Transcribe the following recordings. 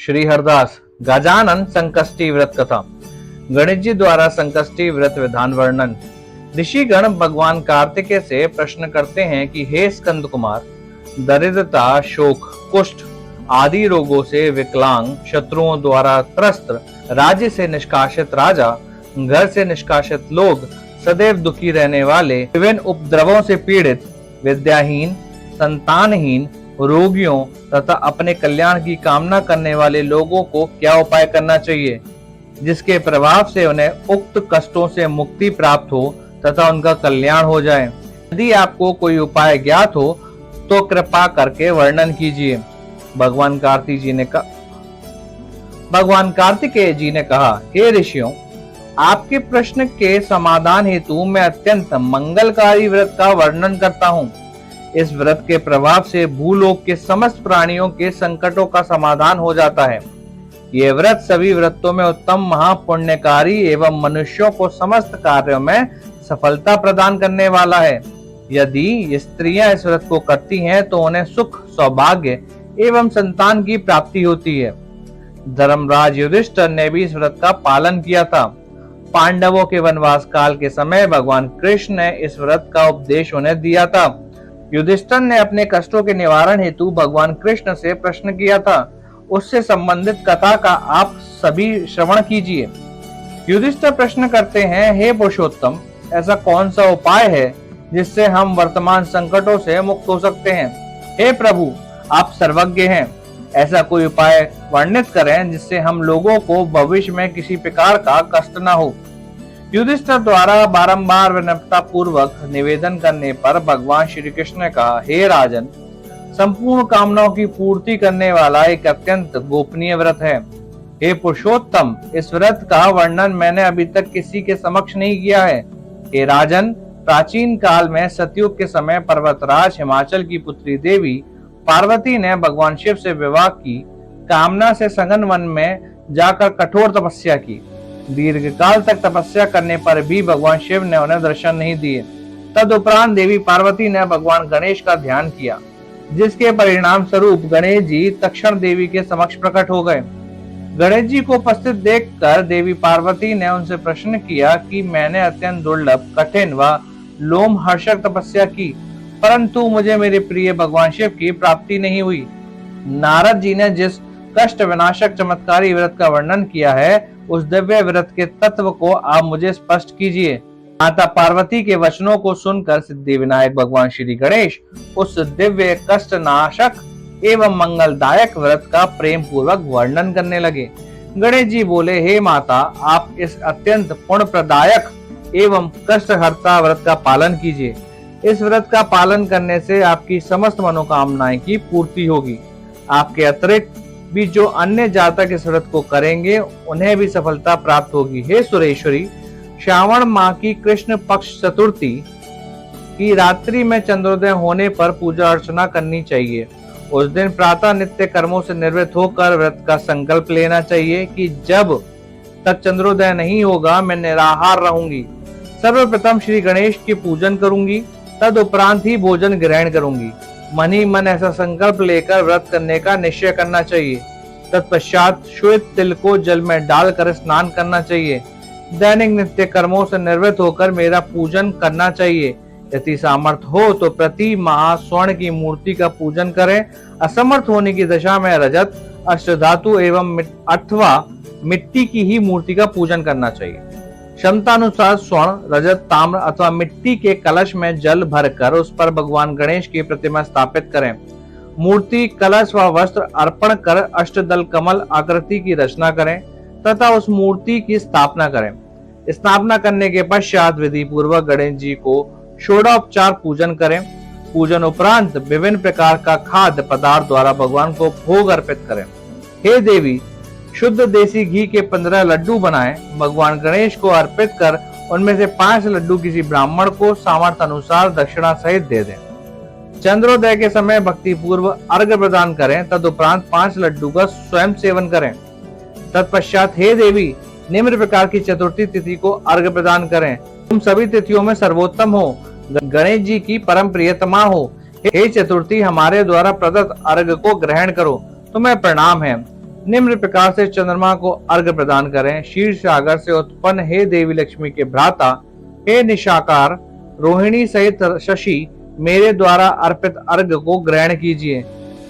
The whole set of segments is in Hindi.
श्री हरदास गजानन संकष्टी व्रत कथा। गणेश जी द्वारा संकष्टी व्रत विधान वर्णन। ऋषिगण भगवान कार्तिकेय से प्रश्न करते हैं कि हे स्कंद कुमार, दरिद्रता, शोक, कुष्ठ आदि रोगों से विकलांग, शत्रुओं द्वारा त्रस्त, राज्य से निष्कासित राजा, घर से निष्कासित लोग, सदैव दुखी रहने वाले, विभिन्न उपद्रवों से पीड़ित, विद्याहीन, संतानहीन, रोगियों तथा अपने कल्याण की कामना करने वाले लोगों को क्या उपाय करना चाहिए जिसके प्रभाव से उन्हें उक्त कष्टों से मुक्ति प्राप्त हो तथा उनका कल्याण हो जाए। यदि आपको कोई उपाय ज्ञात हो तो कृपा करके वर्णन कीजिए। भगवान कार्तिकेय जी ने कहा, हे ऋषियों, आपके प्रश्न के समाधान हेतु मैं अत्यंत मंगलकारी व्रत का वर्णन करता हूँ। इस व्रत के प्रभाव से भूलोक के समस्त प्राणियों के संकटों का समाधान हो जाता है। यह व्रत सभी व्रतों में उत्तम, महापुण्यकारी एवं मनुष्यों को समस्त कार्यों में सफलता प्रदान करने वाला है। यदि स्त्रियां इस व्रत को करती हैं तो उन्हें सुख, सौभाग्य एवं संतान की प्राप्ति होती है। धर्मराज युधिष्ठिर ने भी इस व्रत का पालन किया था। पांडवों के वनवास काल के समय भगवान कृष्ण ने इस व्रत का उपदेश उन्हें दिया था। युधिष्ठिर ने अपने कष्टों के निवारण हेतु भगवान कृष्ण से प्रश्न किया था। उससे संबंधित कथा का आप सभी श्रवण कीजिए। युधिष्ठिर प्रश्न करते हैं, हे पुरुषोत्तम, ऐसा कौन सा उपाय है जिससे हम वर्तमान संकटों से मुक्त हो सकते हैं? हे प्रभु, आप सर्वज्ञ हैं, ऐसा कोई उपाय वर्णित करें जिससे हम लोगों को भविष्य में किसी प्रकार का कष्ट न हो। युधिष्ठिर द्वारा बारंबार विनम्रता पूर्वक निवेदन करने पर भगवान श्री कृष्ण ने कहा, हे राजन, संपूर्ण कामनाओं की पूर्ति करने वाला एक अत्यंत गोपनीय व्रत है। हे पुरुषोत्तम, इस व्रत का वर्णन मैंने अभी तक किसी के समक्ष नहीं किया है। हे राजन, प्राचीन काल में सतयुग के समय पर्वतराज हिमाचल की पुत्री देवी पार्वती ने भगवान शिव से विवाह की कामना से सघन वन में जाकर कठोर तपस्या की। दीर्घकाल तक तपस्या करने पर भी भगवान शिव ने उन्हें दर्शन नहीं दिए। तदुपरांत देवी पार्वती ने भगवान गणेश का ध्यान किया, जिसके परिणाम स्वरूप गणेश जी तक्षण देवी के समक्ष प्रकट हो गए। गणेश जी को उपस्थित देखकर देवी पार्वती ने उनसे प्रश्न किया कि मैंने अत्यंत दुर्लभ, कठिन व लोमहर्षक तपस्या की, परंतु मुझे मेरे प्रिय भगवान शिव की प्राप्ति नहीं हुई। नारद जी ने जिस कष्ट विनाशक चमत्कारी व्रत का वर्णन किया है, उस दिव्य व्रत के तत्व को आप मुझे स्पष्ट कीजिए। माता पार्वती के वचनों को सुनकर सिद्धि विनायक भगवान श्री गणेश उस दिव्य कष्ट नाशक एवं मंगलदायक व्रत का प्रेम पूर्वक वर्णन करने लगे। गणेश जी बोले, हे माता, आप इस अत्यंत पुण्य प्रदायक एवं कष्टहर्ता व्रत का पालन कीजिए। इस व्रत का पालन करने से आपकी समस्त मनोकामनाएं की पूर्ति होगी। आपके अतिरिक्त भी जो अन्य जातक इस व्रत को करेंगे उन्हें भी सफलता प्राप्त होगी। हे सुरेश्वरी, श्रावण माह की कृष्ण पक्ष चतुर्थी की रात्रि में चंद्रोदय होने पर पूजा अर्चना करनी चाहिए। उस दिन प्रातः नित्य कर्मों से निवृत्त होकर व्रत का संकल्प लेना चाहिए कि जब तक चंद्रोदय नहीं होगा मैं निराहार रहूंगी। सर्वप्रथम श्री गणेश के पूजन करूंगी, तद उपरांत ही भोजन ग्रहण करूंगी। मन ही मन ऐसा संकल्प लेकर व्रत करने का निश्चय करना चाहिए। तत्पश्चात श्वेत तिल को जल में डालकर स्नान करना चाहिए। दैनिक नित्य कर्मों से निवृत्त होकर मेरा पूजन करना चाहिए। यदि सामर्थ्य हो तो प्रति माह स्वर्ण की मूर्ति का पूजन करें। असमर्थ होने की दशा में रजत, अष्टधातु एवं अथवा मिट्टी की ही मूर्ति का पूजन करना चाहिए। क्षमता अनुसार स्वर्ण, रजत, ताम्र अथवा मिट्टी के कलश में जल भरकर उस पर भगवान गणेश की प्रतिमा स्थापित करें। मूर्ति, कलश व वस्त्र अर्पण कर अष्टदल कमल आकृति की रचना करें तथा उस मूर्ति की स्थापना करें। स्थापना करने के पश्चात विधि पूर्वक गणेश जी को षोडोपचार पूजन करें। पूजन उपरांत विभिन्न प्रकार का खाद्य पदार्थ द्वारा भगवान को भोग अर्पित करें। हे देवी, शुद्ध देसी घी के 15 लड्डू बनाएं। भगवान गणेश को अर्पित कर उनमें से 5 लड्डू किसी ब्राह्मण को सामर्थ्य अनुसार दक्षिणा सहित दे दें। चंद्रोदय के समय भक्ति पूर्व अर्घ्य प्रदान करें। तदुपरांत 5 लड्डू का स्वयं सेवन करें। तत्पश्चात हे देवी, निम्न प्रकार की चतुर्थी तिथि को अर्घ्य प्रदान करें। तुम सभी तिथियों में सर्वोत्तम हो, गणेश जी की परम प्रियतमा हो। हे चतुर्थी, हमारे द्वारा प्रदत्त अर्घ्य को ग्रहण करो, तुम्हें प्रणाम है। निम्न प्रकार से चंद्रमा को अर्घ्य प्रदान करें। क्षीर सागर से उत्पन्न हे देवी लक्ष्मी के भ्राता, हे निशाकार, रोहिणी सहित शशि, मेरे द्वारा अर्पित अर्घ्य को ग्रहण कीजिए।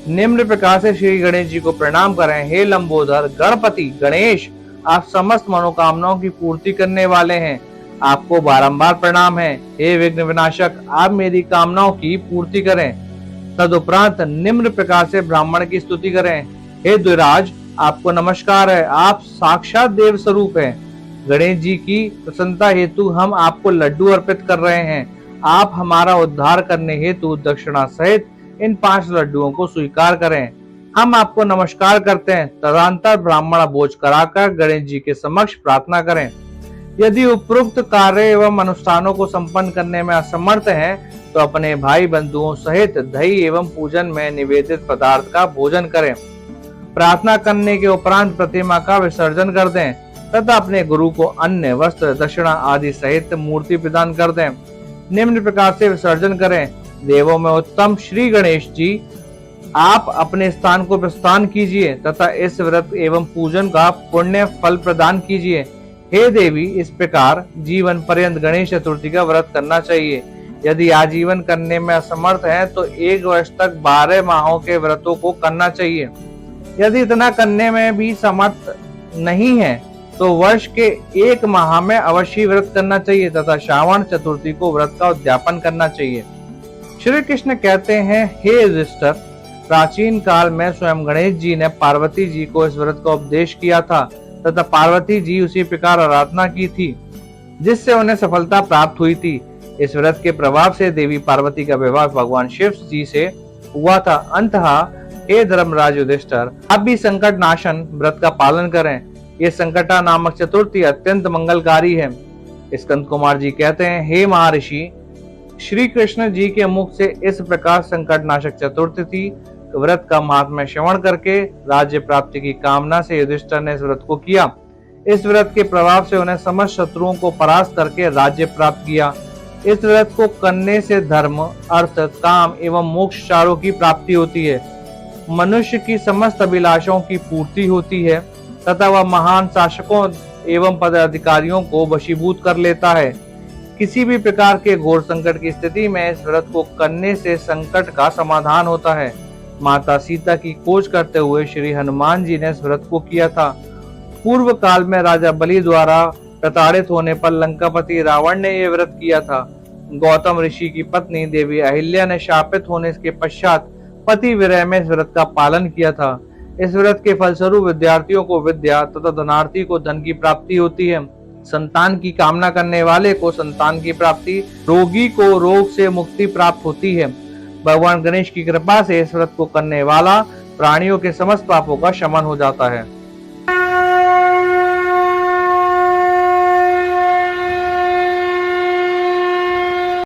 निम्न प्रकार से श्री गणेश जी को प्रणाम करें। हे लंबोदर, गणपति गणेश, आप समस्त मनोकामनाओं की पूर्ति करने वाले हैं, आपको बारंबार प्रणाम है। हे विघ्न विनाशक, आप मेरी कामनाओं की पूर्ति करें। तदुपरांत निम्न प्रकार से ब्राह्मण की स्तुति करें। हे द्विराज, आपको नमस्कार है, आप साक्षात देव स्वरूप हैं। गणेश जी की प्रसन्नता हेतु हम आपको लड्डू अर्पित कर रहे हैं। आप हमारा उद्धार करने हेतु दक्षिणा सहित इन 5 लड्डुओं को स्वीकार करें। हम आपको नमस्कार करते हैं। तदंतर ब्राह्मण भोज कराकर गणेश जी के समक्ष प्रार्थना करें। यदि उपरोक्त कार्य एवं अनुष्ठानों को संपन्न करने में असमर्थ हैं, तो अपने भाई बंधुओं सहित दही एवं पूजन में निवेदित पदार्थ का भोजन करें। प्रार्थना करने के उपरांत प्रतिमा का विसर्जन कर दें तथा अपने गुरु को अन्न, वस्त्र, दक्षिणा आदि सहित मूर्ति प्रदान कर दें। निम्न प्रकार से विसर्जन करें। देवों में उत्तम श्री गणेश जी, आप अपने स्थान को प्रस्थान कीजिए तथा इस व्रत एवं पूजन का पुण्य फल प्रदान कीजिए। हे देवी, इस प्रकार जीवन पर्यंत गणेश चतुर्थी का व्रत करना चाहिए। यदि आजीवन करने में असमर्थ है तो 1 वर्ष तक 12 माहों के व्रतों को करना चाहिए। यदि इतना करने में भी समर्थ नहीं है तो वर्ष के 1 माह में अवश्य व्रत करना चाहिए तथा श्रावण चतुर्थी को व्रत का उद्यापन करना चाहिए। श्री कृष्ण कहते हैं, हे युधिष्ठिर, प्राचीन काल में स्वयं गणेश जी ने पार्वती जी को इस व्रत का उपदेश किया था तथा पार्वती जी उसी प्रकार आराधना की थी जिससे उन्हें सफलता प्राप्त हुई थी। इस व्रत के प्रभाव से देवी पार्वती का विवाह भगवान शिव जी से हुआ था। अंततः हे धर्मराज युधिष्ठिर, आप भी संकट नाशन व्रत का पालन करें। ये संकटा नामक चतुर्थी अत्यंत मंगलकारी है। स्कंद कुमार जी कहते हैं, हे महर्षि, श्री कृष्ण जी के मुख से इस प्रकार संकट नाशक चतुर्थी व्रत का महात्म्य श्रवण करके राज्य प्राप्ति की कामना से युधिष्ठिर ने इस व्रत को किया। इस व्रत के प्रभाव से उन्हें समस्त शत्रुओं को परास्त करके राज्य प्राप्त किया। इस व्रत को करने से धर्म, अर्थ, काम एवं मोक्ष चारों की प्राप्ति होती है। मनुष्य की समस्त अभिलाषाओं की पूर्ति होती है तथा वह महान शासकों एवं पदाधिकारियों को वशीभूत कर लेता है। किसी भी प्रकार के घोर संकट की स्थिति में इस व्रत को करने से संकट का समाधान होता है। माता सीता की खोज करते हुए श्री हनुमान जी ने इस व्रत को किया था। पूर्व काल में राजा बलि द्वारा प्रताड़ित होने पर लंकापति रावण ने यह व्रत किया था। गौतम ऋषि की पत्नी देवी अहिल्या ने शापित होने के पश्चात पति विरह में इस व्रत का पालन किया था। इस व्रत के फलस्वरूप विद्यार्थियों को विद्या तथा धनार्थी को धन की प्राप्ति होती है। संतान की कामना करने वाले को संतान की प्राप्ति, रोगी को रोग से मुक्ति प्राप्त होती है। भगवान गणेश की कृपा से इस व्रत को करने वाला प्राणियों के समस्त पापों का शमन हो जाता है।